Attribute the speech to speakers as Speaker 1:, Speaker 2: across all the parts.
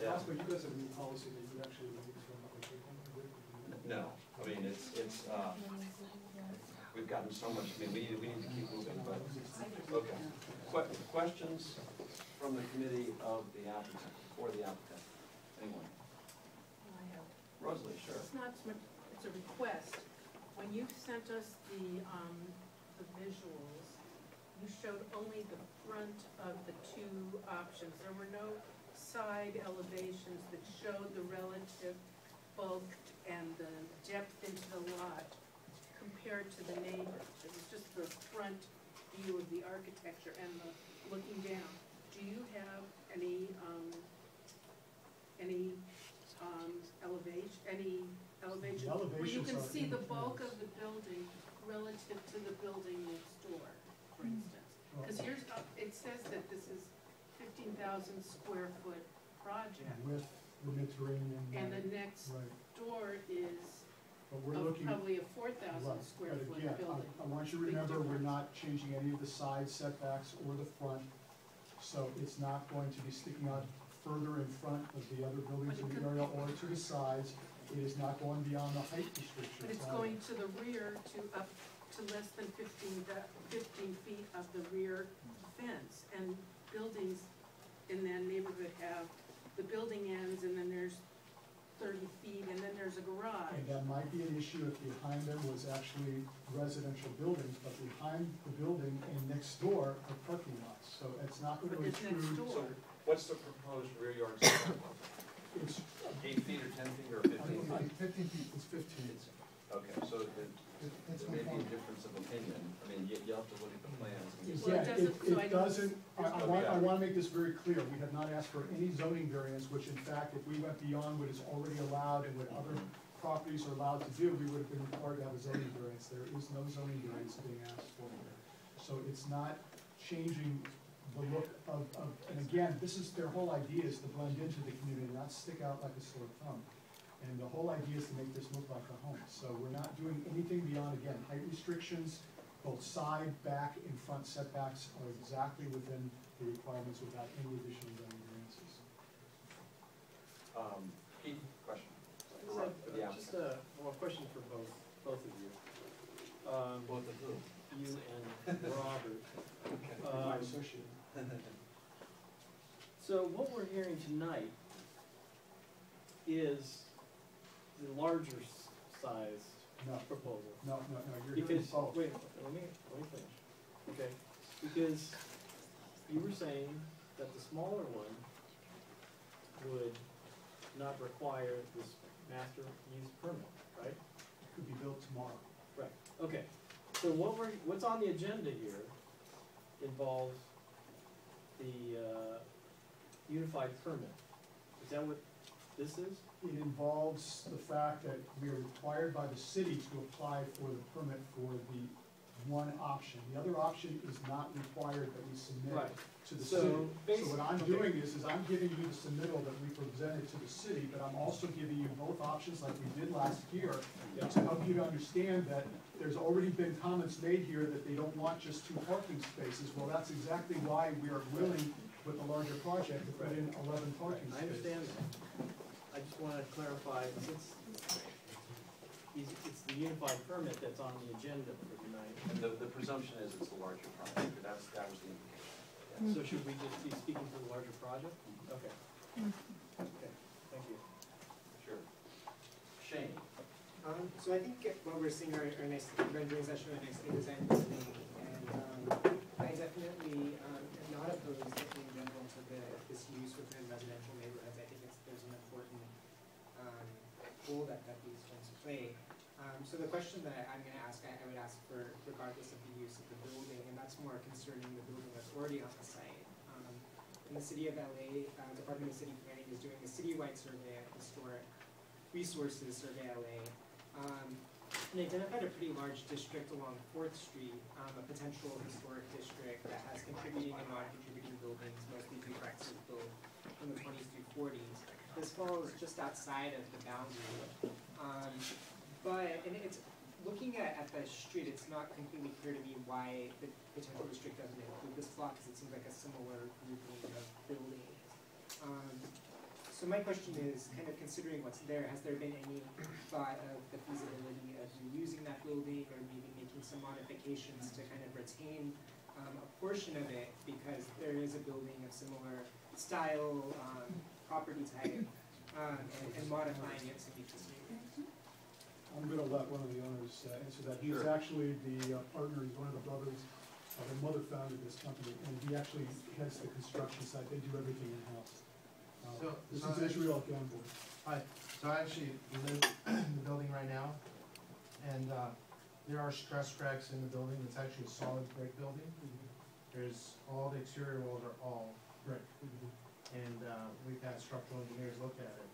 Speaker 1: But you guys have a new policy that you actually need to come up with.
Speaker 2: No, I mean, we've gotten so much, I mean, we need to keep moving, but, okay. Questions from the committee of the applicant, or the applicant? Anyone?
Speaker 3: I have.
Speaker 2: Rosalie, sure.
Speaker 3: It's not so much, it's a request. When you sent us the visuals, you showed only the front of the two options. There were no side elevations that showed the relative bulk and the depth into the lot compared to the neighbors. It was just the front view of the architecture and the looking down. Do you have any elevation where you can see the bulk of the building relative to the building next door, for instance? Because here's, it says that this is 15,000 square foot project.
Speaker 1: With the Mediterranean.
Speaker 3: And the next door is probably a 4,000 square foot building.
Speaker 1: I want you to remember we're not changing any of the side setbacks or the front, so it's not going to be sticking out further in front of the other buildings in the area or to the sides. It is not going beyond the height restrictions.
Speaker 3: But it's going to the rear to up to less than 15 feet of the rear fence. And buildings in that neighborhood have, the building ends and then there's 30 feet and then there's a garage.
Speaker 1: And that might be an issue if behind them was actually residential buildings, but behind the building and next door are parking lots. So it's not going to intrude.
Speaker 2: So what's the proposed rear yard setback?
Speaker 1: It's
Speaker 2: 8 feet or 10 feet or 15 feet?
Speaker 1: 15 feet, it's 15.
Speaker 2: Okay, so there may be a difference of opinion. I mean, you'll have to look at the plans.
Speaker 3: Well,
Speaker 1: it doesn't, I want to make this very clear. We have not asked for any zoning variance, which in fact, if we went beyond what is already allowed and what other properties are allowed to do, we would have been required to have a zoning variance. There is no zoning variance being asked for here. So it's not changing the look of, and again, this is their whole idea is to blend into the community, not stick out like a sore thumb. And the whole idea is to make this look like a home. So we're not doing anything beyond, again, height restrictions, both side, back, and front setbacks are exactly within the requirements without any additional zoning variances.
Speaker 2: Keith, question?
Speaker 4: Just a question for both of you.
Speaker 2: Both of who?
Speaker 4: You and Robert.
Speaker 2: Okay.
Speaker 1: My associate.
Speaker 4: So what we're hearing tonight is the larger sized proposal.
Speaker 1: No, you're hearing both.
Speaker 4: Wait, let me finish. Okay, because you were saying that the smaller one would not require this master use permit, right?
Speaker 1: It could be built tomorrow.
Speaker 4: Right. Okay. So what's on the agenda here involves the unified permit. Is that what this is?
Speaker 1: It involves the fact that we are required by the city to apply for the permit for the one option. The other option is not required that we submit to the city. So what I'm doing is I'm giving you the submittal that we presented to the city, but I'm also giving you both options like we did last year to help you to understand that there's already been comments made here that they don't want just 2 parking spaces. Well, that's exactly why we are willing with the larger project to put in 11 parking spaces.
Speaker 4: I understand that. I just want to clarify, since it's the unified permit that's on the agenda for tonight.
Speaker 2: And the presumption is it's the larger project. That was the implication.
Speaker 4: Yeah. So should we just be speaking for the larger project? Okay. Okay. Thank you.
Speaker 2: Sure. Shane.
Speaker 5: So I think what we're seeing are nice renderings that show a nicely designed building, and I definitely am not opposed in general to this use within residential neighborhoods. I think there's an important role that these firms play. So the question that I'm going to ask, I would ask for regardless of the use of the building, and that's more concerning the building that's already on the site. In the city of LA, Department of City Planning is doing a citywide survey of historic resources, Survey LA. And identified a pretty large district along 4th Street, a potential historic district that has contributing and non-contributing buildings, mostly duplexes built from the 20s through 40s. This falls just outside of the boundary. And it's looking at the street, it's not completely clear to me why the potential district doesn't include this block, because it seems like a similar grouping of buildings. So my question is, kind of considering what's there, has there been any thought of the feasibility of reusing that building or maybe making some modifications to kind of retain a portion of it, because there is a building of similar style, property type, and modifying it to meet this need?
Speaker 1: I'm gonna let one of the owners answer that. He's
Speaker 2: Sure.
Speaker 1: actually the partner, he's one of the brothers. Their mother founded this company, and he actually heads the construction site. They do everything in-house. This is Israel Gamble.
Speaker 6: Hi, so I actually live in the building right now, and there are stress cracks in the building. It's actually a solid brick building. There's, all the exterior walls are all brick, and we've had structural engineers look at it.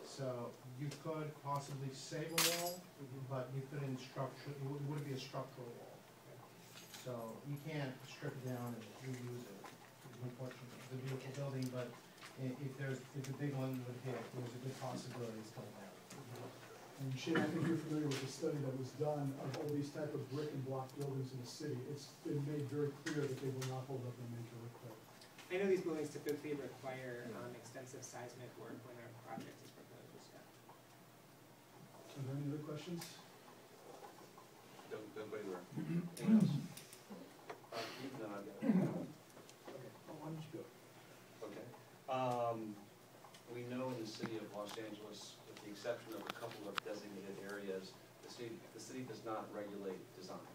Speaker 6: So you could possibly save a wall, but you couldn't it wouldn't be a structural wall. So you can't strip it down and reuse it, unfortunately. It's a beautiful building, but if a big one would hit, there's a good possibility it's coming down.
Speaker 1: And Shane, I think you're familiar with the study that was done of all these type of brick and block buildings in the city. It's been made very clear that they will not hold up in a major earthquake.
Speaker 5: I know these buildings typically require extensive seismic work when a project is proposed.
Speaker 1: Are there any other questions?
Speaker 2: Don't go anywhere. Anything else? No, I've got it.
Speaker 4: Okay, why don't you go?
Speaker 2: Okay. We know in the city of Los Angeles, with the exception of a couple of designated areas, the city does not regulate design.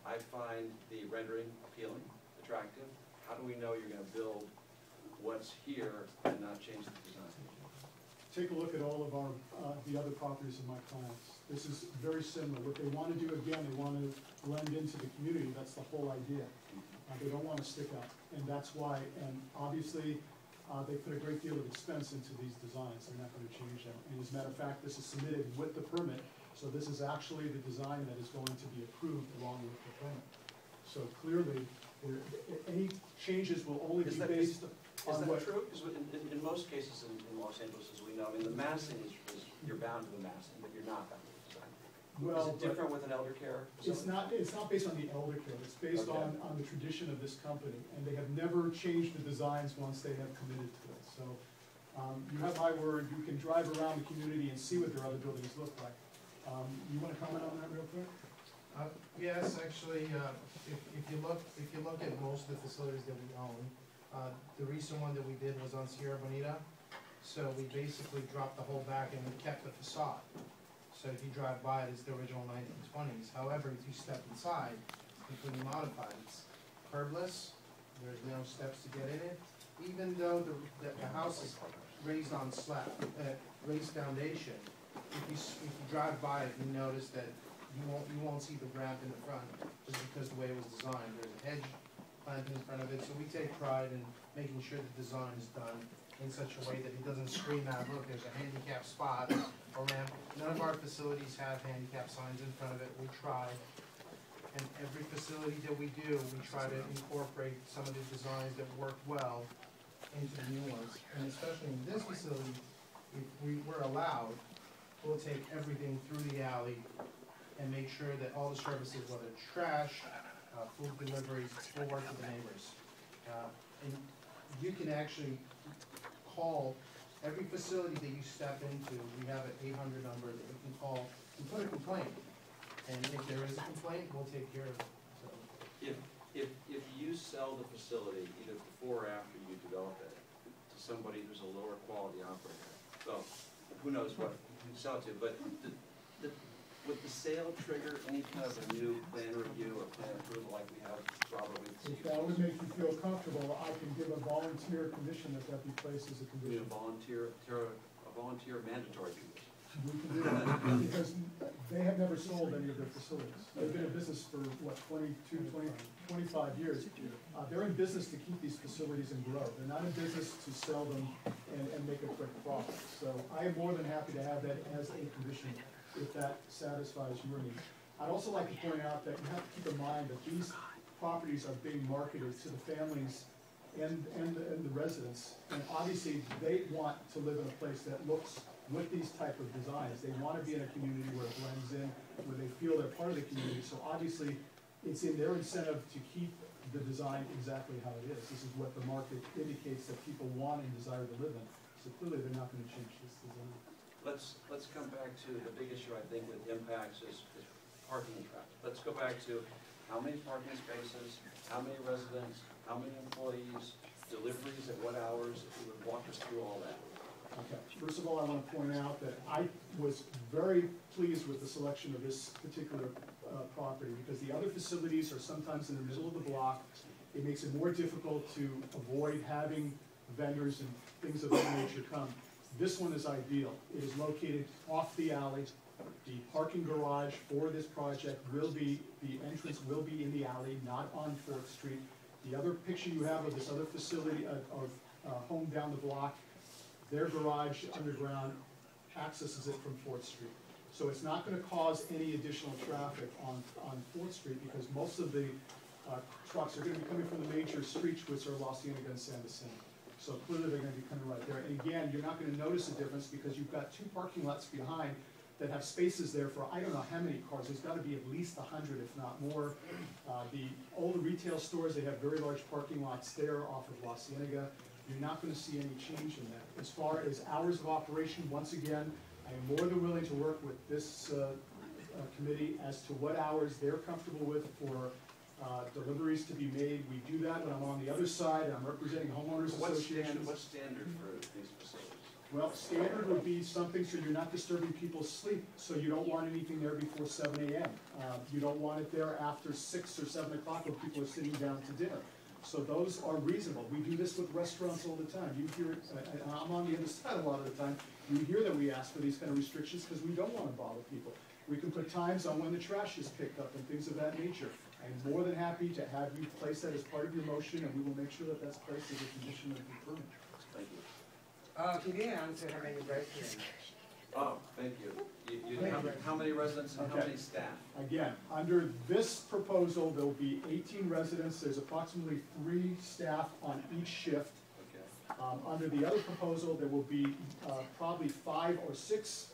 Speaker 2: I find the rendering appealing, attractive. How do we know you're gonna build what's here and not change the design?
Speaker 1: Take a look at all of our, the other properties of my clients. This is very similar. What they want to do, again, they want to blend into the community. That's the whole idea. They don't want to stick out, and that's why, and obviously, they put a great deal of expense into these designs. They're not going to change them. And as a matter of fact, this is submitted with the permit, so this is actually the design that is going to be approved along with the permit. So clearly, any changes will only be based
Speaker 2: Is
Speaker 1: on
Speaker 2: that
Speaker 1: what.
Speaker 2: true? Because in most cases in Los Angeles, as we know, I mean, the massing is, you're bound to the massing, but you're not bound to the design.
Speaker 1: Well,
Speaker 2: Is it different with an elder care
Speaker 1: It's
Speaker 2: facility?
Speaker 1: not based on the elder care, it's based
Speaker 2: Okay.
Speaker 1: on the tradition of this company, and they have never changed the designs once they have committed to it, so, you have my word, you can drive around the community and see what their other buildings look like. You wanna comment on that real quick?
Speaker 6: Yes, actually, if you look at most of the facilities that we own, the recent one that we did was on Sierra Bonita. So we basically dropped the whole back and we kept the facade. So if you drive by, it's the original 1920s. However, if you step inside, it's completely modified. It's curbless, there's no steps to get in it. Even though the house is raised on raised foundation, if you drive by it, you notice that you won't see the ramp in the front, just because the way it was designed. There's a hedge planted in front of it, so we take pride in making sure the design is done in such a way that it doesn't scream out, look, there's a handicap spot or ramp. None of our facilities have handicap signs in front of it. We try, and every facility that we do, we try to incorporate some of the designs that work well into the new ones. And especially in this facility, if we were allowed, we'll take everything through the alley and make sure that all the services, whether it's trash, food deliveries, will work with the neighbors. And you can actually call every facility that you step into. We have an 800 number that you can call and put a complaint. And if there is a complaint, we'll take care of it. So,
Speaker 2: If you sell the facility, either before or after you develop it, to somebody who's a lower quality operator, so who knows what you sell it to, but would the sale trigger any kind of a new plan review or plan approval like we have probably?
Speaker 1: If that would make you feel comfortable, I can give a volunteer condition that be placed as a
Speaker 2: We
Speaker 1: condition.
Speaker 2: a volunteer mandatory condition.
Speaker 1: We can do that, because they have never sold any of their facilities. They've been in business for, what, 25 years. They're in business to keep these facilities and grow. They're not in business to sell them and make a quick profit. So I am more than happy to have that as a condition, if that satisfies your need. I'd also like to point out that you have to keep in mind that these properties are being marketed to the families and the residents. And obviously, they want to live in a place that looks with these type of designs. They want to be in a community where it blends in, where they feel they're part of the community. So obviously, it's in their incentive to keep the design exactly how it is. This is what the market indicates that people want and desire to live in. So clearly, they're not gonna change this design.
Speaker 2: Let's come back to the big issue, I think, with impacts is parking and traffic. Let's go back to how many parking spaces, how many residents, how many employees, deliveries at what hours, if you would walk us through all that.
Speaker 1: Okay, first of all, I want to point out that I was very pleased with the selection of this particular property, because the other facilities are sometimes in the middle of the block. It makes it more difficult to avoid having vendors and things of that nature come. This one is ideal. It is located off the alley. The parking garage for this project will be, the entrance will be in the alley, not on 4th Street. The other picture you have of this other facility, home down the block, their garage underground accesses it from 4th Street. So it's not gonna cause any additional traffic on 4th Street, because most of the trucks are gonna be coming from the major streets, which are La Cienega and San Vicente. So clearly they're gonna be coming right there. And again, you're not gonna notice a difference, because you've got 2 parking lots behind that have spaces there for I don't know how many cars. There's gotta be at least 100, if not more. All the retail stores, they have very large parking lots there off of La Cienega. You're not gonna see any change in that. As far as hours of operation, once again, I am more than willing to work with this committee as to what hours they're comfortable with for deliveries to be made. We do that when I'm on the other side, and I'm representing homeowners associations.
Speaker 2: What's standard for these facilities?
Speaker 1: Well, standard would be something so you're not disturbing people's sleep, so you don't want anything there before 7 a.m. You don't want it there after 6 or 7 o'clock when people are sitting down to dinner. So those are reasonable. We do this with restaurants all the time. You hear, and I'm on the other side a lot of the time, you hear that we ask for these kind of restrictions because we don't want to bother people. We can put times on when the trash is picked up and things of that nature. I'm more than happy to have you place that as part of your motion, and we will make sure that that's placed as a condition of the permit.
Speaker 2: Thank you.
Speaker 5: Today I'm to have any break here.
Speaker 2: Oh, thank you. How many residents and how many staff?
Speaker 1: Again, under this proposal, there'll be 18 residents. There's approximately 3 staff on each shift.
Speaker 2: Okay.
Speaker 1: Under the other proposal, there will be probably 5 or 6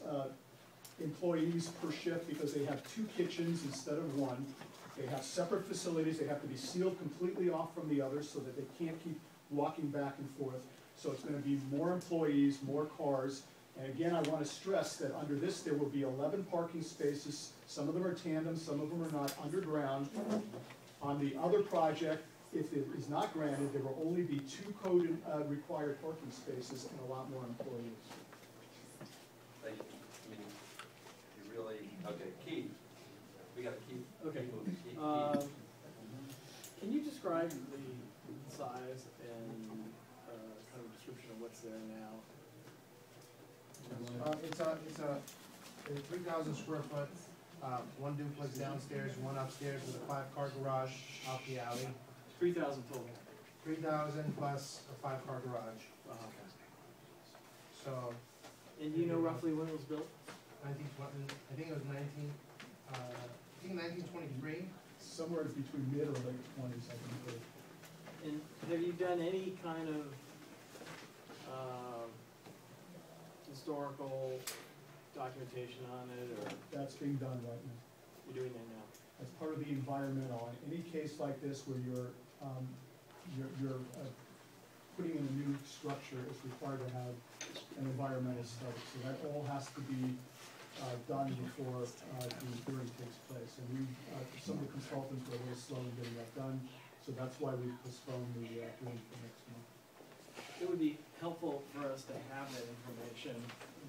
Speaker 1: employees per shift, because they have 2 kitchens instead of 1. They have separate facilities. They have to be sealed completely off from the others so that they can't keep walking back and forth. So it's going to be more employees, more cars. And again, I want to stress that under this, there will be 11 parking spaces. Some of them are tandem, some of them are not, underground. On the other project, if it is not granted, there will only be 2 code required parking spaces and a lot more employees.
Speaker 2: Thank you. I mean, you really, okay, Keith. We got to keep.
Speaker 4: Okay.
Speaker 2: keep moving.
Speaker 4: Can you describe the size and kind of description of what's there now?
Speaker 6: It's a 3,000 square foot, 1 duplex downstairs, 1 upstairs with a 5-car garage off the alley.
Speaker 4: 3,000 total.
Speaker 6: 3,000 plus a 5-car garage.
Speaker 4: Okay.
Speaker 6: So,
Speaker 4: And do you know roughly when it was built?
Speaker 6: 1920, I think it was 1923.
Speaker 1: Somewhere between mid or late 20s, I think.
Speaker 4: And have you done any kind of historical documentation on it, or
Speaker 1: That's being done right now.
Speaker 4: you're doing that now?
Speaker 1: As part of the environmental, in any case like this where you're putting in a new structure, it's required to have an environmental study. So that all has to be done before the hearing takes place. And we, some of the consultants were a little slow in getting that done, so that's why we postponed the hearing for next month.
Speaker 4: It would be helpful for us to have that information,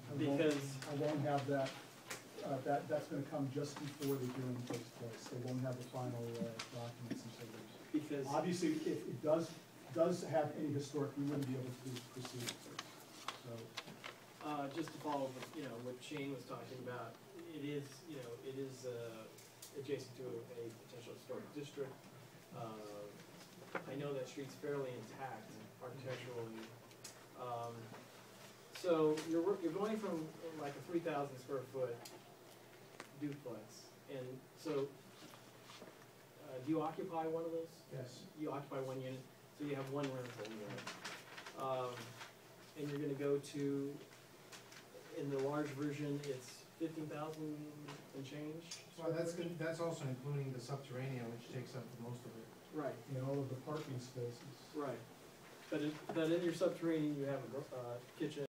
Speaker 1: I won't-
Speaker 4: because
Speaker 1: I won't have that, that's gonna come just before the hearing takes place. They won't have the final documents until then.
Speaker 4: because
Speaker 1: Obviously, if it does have any historic, we wouldn't be able to proceed. So,
Speaker 4: just to follow up with, what Shane was talking about, it is adjacent to a potential historic district. I know that street's fairly intact architecturally. So you're going from like a 3,000 square foot duplex, and so do you occupy one of those?
Speaker 1: yes,
Speaker 4: You occupy 1 unit, so you have 1 rental unit. And you're gonna go to, in the large version, it's 15,000 and change?
Speaker 6: Well, that's also including the subterranean, which takes up most of it.
Speaker 4: Right,
Speaker 1: in all of the parking spaces.
Speaker 4: right. But in your subterranean, you have a kitchen,